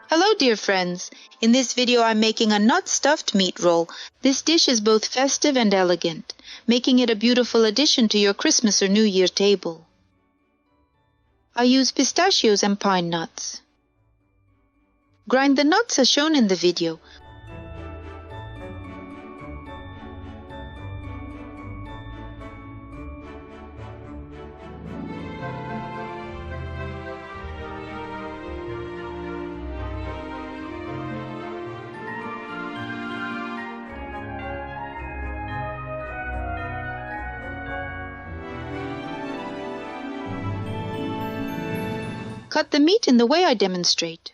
Hello dear friends! In this video I'm making a nut-stuffed meat roll. This dish is both festive and elegant, making it a beautiful addition to your Christmas or New Year table. I use pistachios and pine nuts. Grind the nuts as shown in the video. Cut the meat in the way I demonstrate.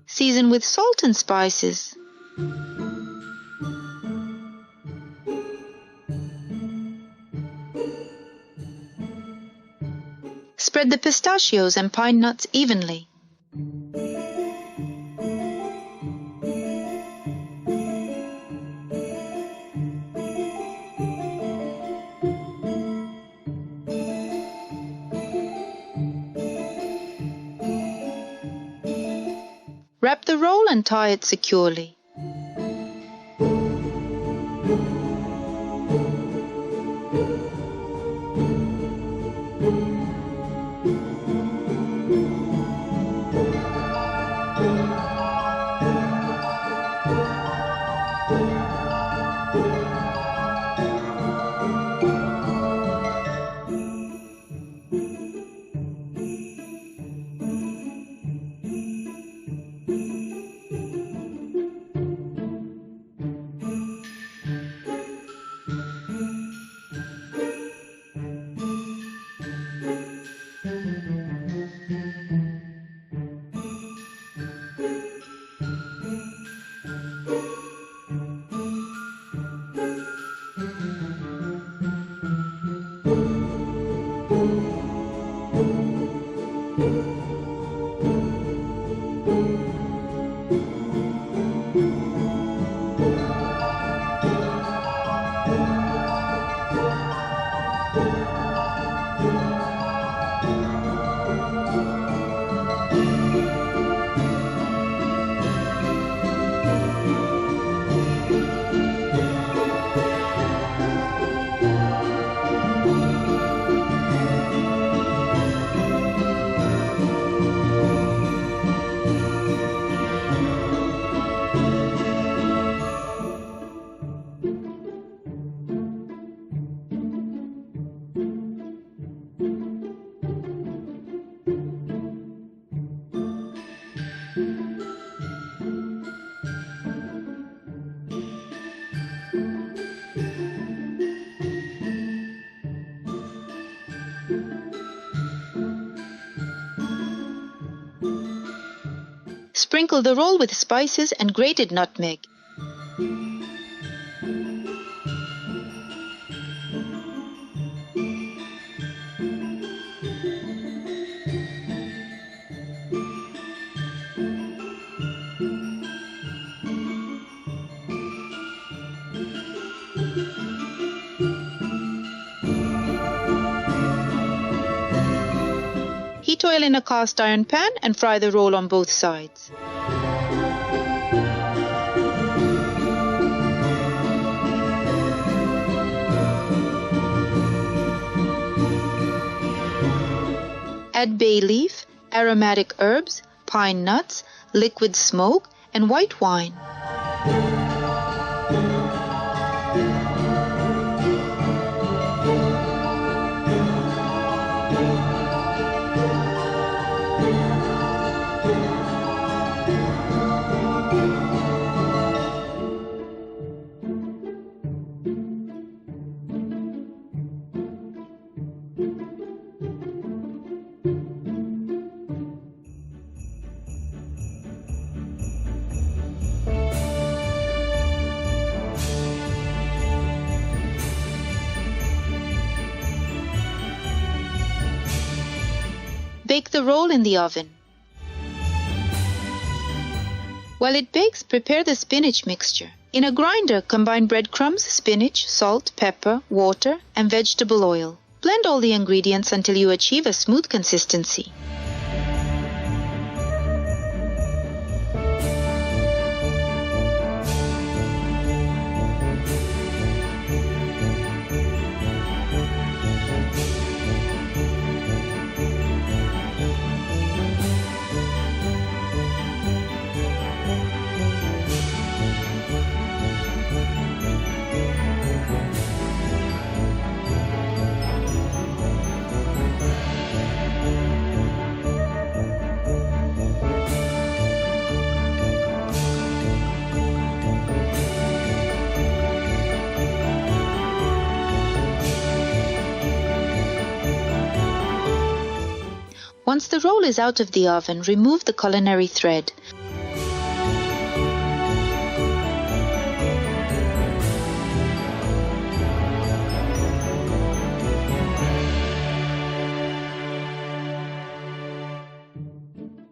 Season with salt and spices. Spread the pistachios and pine nuts evenly. Wrap the roll and tie it securely. Sprinkle the roll with spices and grated nutmeg. Heat oil in a cast iron pan and fry the roll on both sides. Add bay leaf, aromatic herbs, pine nuts, liquid smoke, and white wine. Bake the roll in the oven. While it bakes, prepare the spinach mixture. In a grinder, combine breadcrumbs, spinach, salt, pepper, water, and vegetable oil. Blend all the ingredients until you achieve a smooth consistency. Once the roll is out of the oven, remove the culinary thread.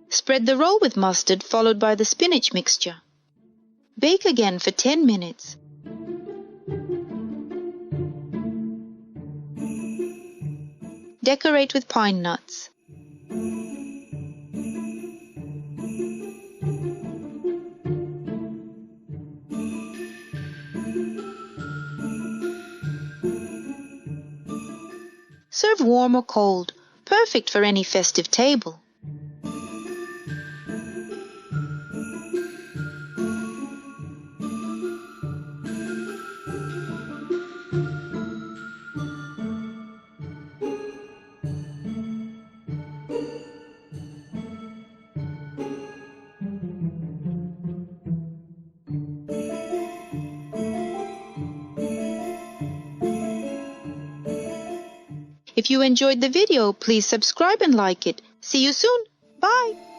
Spread the roll with mustard, followed by the spinach mixture. Bake again for 10 minutes. Decorate with pine nuts. Serve warm or cold, perfect for any festive table. If you enjoyed the video, please subscribe and like it. See you soon. Bye.